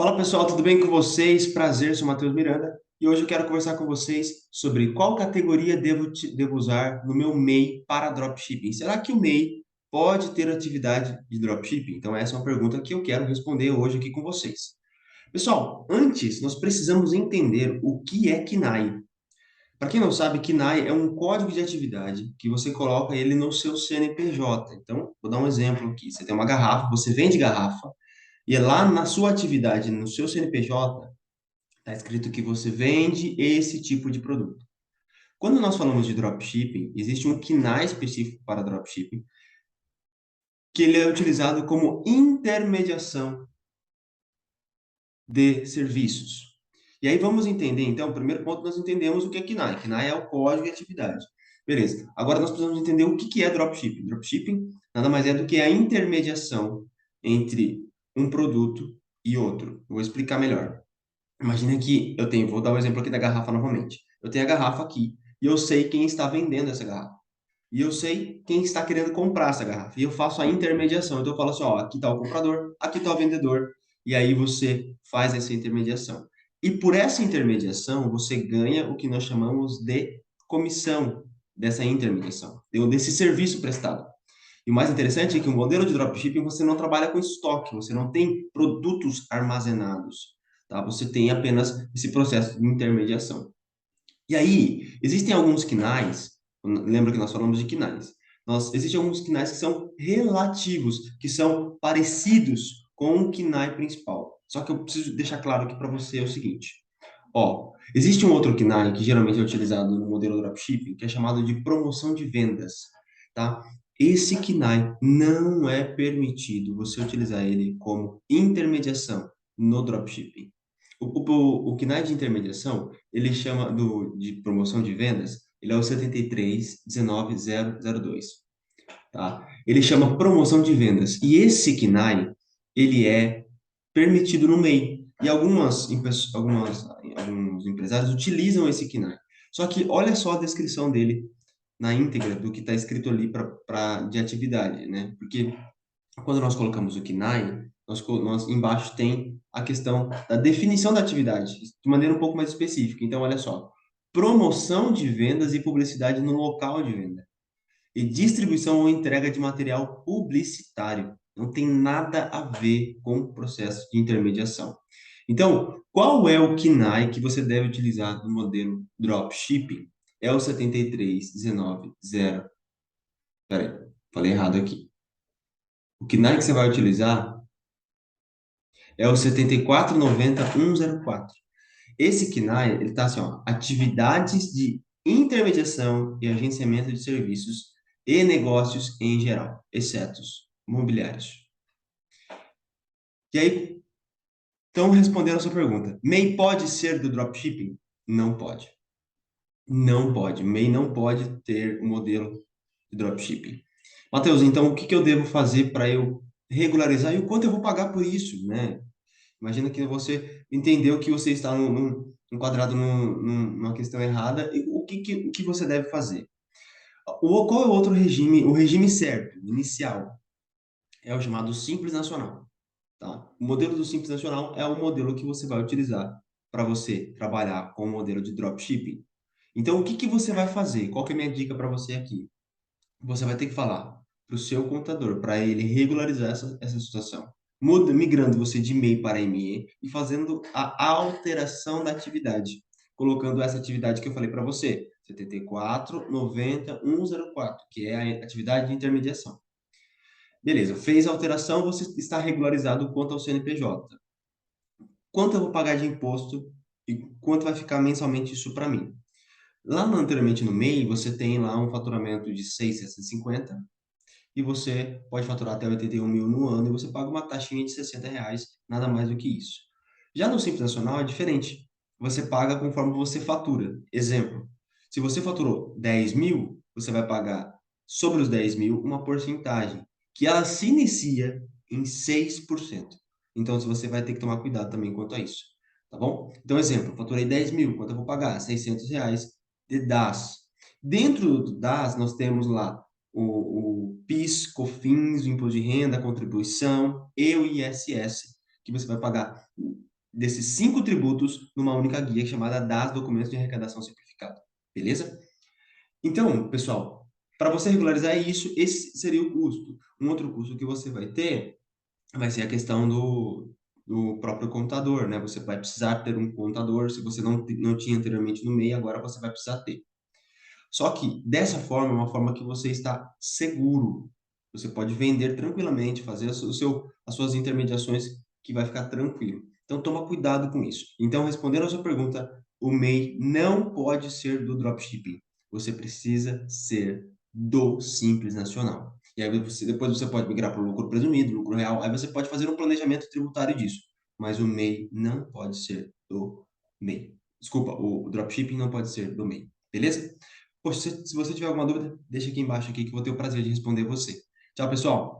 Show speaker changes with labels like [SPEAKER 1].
[SPEAKER 1] Fala pessoal, tudo bem com vocês? Prazer, sou Matheus Miranda e hoje eu quero conversar com vocês sobre qual categoria devo usar no meu MEI para dropshipping. Será que o MEI pode ter atividade de dropshipping? Então essa é uma pergunta que eu quero responder hoje aqui com vocês. Pessoal, antes nós precisamos entender o que é KNAI. Para quem não sabe, KNAI é um código de atividade que você coloca ele no seu CNPJ. Então, vou dar um exemplo aqui. Você tem uma garrafa, você vende garrafa, e é lá na sua atividade, no seu CNPJ, está escrito que você vende esse tipo de produto. Quando nós falamos de dropshipping, existe um KNAI específico para dropshipping, que ele é utilizado como intermediação de serviços. E aí vamos entender, então, o primeiro ponto nós entendemos o que é KNAI. KNAI é o código de atividade. Beleza. Agora nós precisamos entender o que é dropshipping. Dropshipping nada mais é do que a intermediação entre um produto e outro. Eu vou explicar melhor. Imagina que vou dar o exemplo aqui da garrafa novamente. Eu tenho a garrafa aqui e eu sei quem está vendendo essa garrafa. E eu sei quem está querendo comprar essa garrafa. E eu faço a intermediação. Então eu falo assim, ó, aqui está o comprador, aqui está o vendedor. E aí você faz essa intermediação. E por essa intermediação, você ganha o que nós chamamos de comissão dessa intermediação, desse serviço prestado. E o mais interessante é que o modelo de dropshipping você não trabalha com estoque, você não tem produtos armazenados, tá? Você tem apenas esse processo de intermediação. E aí, existem alguns KNAIs, lembra que nós falamos de KNAIs. Existem alguns KNAIs que são relativos, que são parecidos com o KNAI principal. Só que eu preciso deixar claro aqui para você o seguinte. Ó, existe um outro KNAI que geralmente é utilizado no modelo dropshipping, que é chamado de promoção de vendas, tá? Esse KNAI não é permitido você utilizar ele como intermediação no dropshipping. O KNAI de intermediação, ele chama de promoção de vendas, ele é o 7319002, tá? Ele chama promoção de vendas. E esse KNAI, ele é permitido no MEI. E alguns empresários utilizam esse KNAI. Só que olha só a descrição dele na íntegra do que está escrito ali de atividade, né? Porque quando nós colocamos o KNAI, nós embaixo tem a questão da definição da atividade, de maneira um pouco mais específica. Então, olha só. Promoção de vendas e publicidade no local de venda e distribuição ou entrega de material publicitário. Não tem nada a ver com o processo de intermediação. Então, qual é o KNAI que você deve utilizar no modelo dropshipping? É o 73190. Peraí, falei errado aqui. O KNAI que você vai utilizar é o 7490104. Esse KNAI, ele está assim, ó, atividades de intermediação e agenciamento de serviços e negócios em geral, exceto imobiliários. E aí, então, respondendo a sua pergunta, MEI pode ser do dropshipping? Não pode. Não pode. MEI não pode ter o modelo de dropshipping. Matheus, então o que que eu devo fazer para eu regularizar e o quanto eu vou pagar por isso, né? Imagina que você entendeu que você está enquadrado numa questão errada e o que você deve fazer? Qual é o outro regime? O regime certo, inicial, é o chamado Simples Nacional, tá? O modelo do Simples Nacional é o modelo que você vai utilizar para você trabalhar com o modelo de dropshipping. Então, o que que você vai fazer? Qual que é a minha dica para você aqui? Você vai ter que falar para o seu contador, para ele regularizar essa situação. Migrando você de MEI para ME e fazendo a alteração da atividade. Colocando essa atividade que eu falei para você, 7490-104, que é a atividade de intermediação. Beleza, fez a alteração, você está regularizado quanto ao CNPJ. Quanto eu vou pagar de imposto e quanto vai ficar mensalmente isso para mim? Lá anteriormente no MEI, você tem lá um faturamento de 650 e você pode faturar até 81 mil no ano e você paga uma taxinha de R$ 60, nada mais do que isso. Já no Simples Nacional é diferente. Você paga conforme você fatura. Exemplo, se você faturou 10 mil, você vai pagar sobre os 10 mil uma porcentagem, que ela se inicia em 6%. Então, você vai ter que tomar cuidado também quanto a isso. Tá bom? Então, exemplo, faturei 10 mil, quanto eu vou pagar? R$ 600 de DAS. Dentro do DAS, nós temos lá o PIS, COFINS, o Imposto de Renda, a contribuição e o ISS, que você vai pagar desses 5 tributos numa única guia chamada DAS, Documentos de Arrecadação Simplificado. Beleza? Então, pessoal, para você regularizar isso, esse seria o custo. Um outro custo que você vai ser a questão do próprio contador, né? Você vai precisar ter um contador, se você não tinha anteriormente no MEI, agora você vai precisar ter. Só que dessa forma, é uma forma que você está seguro. Você pode vender tranquilamente, fazer as suas intermediações, que vai ficar tranquilo. Então, toma cuidado com isso. Então, respondendo a sua pergunta, o MEI não pode ser do dropshipping. Você precisa ser do Simples Nacional. E aí depois você pode migrar para o lucro presumido, lucro real. Aí você pode fazer um planejamento tributário disso. Mas o MEI não pode ser do MEI. Desculpa, o dropshipping não pode ser do MEI. Beleza? Poxa, se você tiver alguma dúvida, deixa aqui embaixo aqui que eu vou ter o prazer de responder você. Tchau, pessoal!